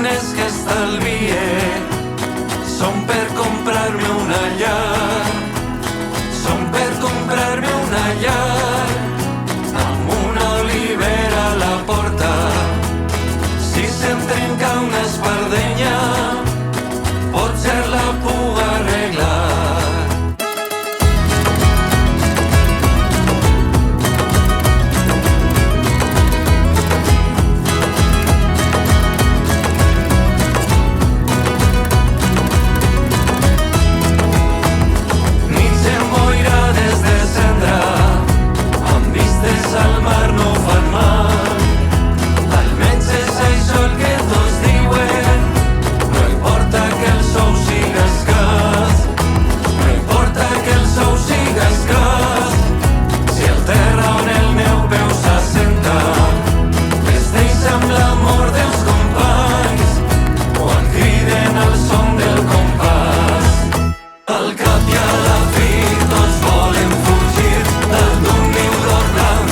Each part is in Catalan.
diners que estalvie són per comprar-me una llar, són per comprar-me una llar amb una olivera a la porta. Si se'm trenca una espardenya, potser la puc arreglar. Al mar no fan mal, almenys és això el que tots diuen. No importa que el sou siga escàs, no importa que el sou siga escàs, si el terra on el meu peu s'assenta es deixa amb l'amor dels companys quan criden al son del compàs. Al cap i a la fi tots volen fugir dalt d'un niu d'or blanc.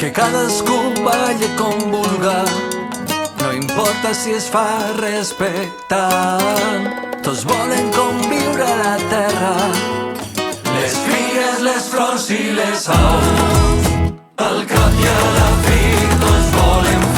Que cadascú balli com vulga, no importa si es fa respectant. Tots volen conviure a la terra, les figues, les flors i les aus. Al cap i a la fi tots volen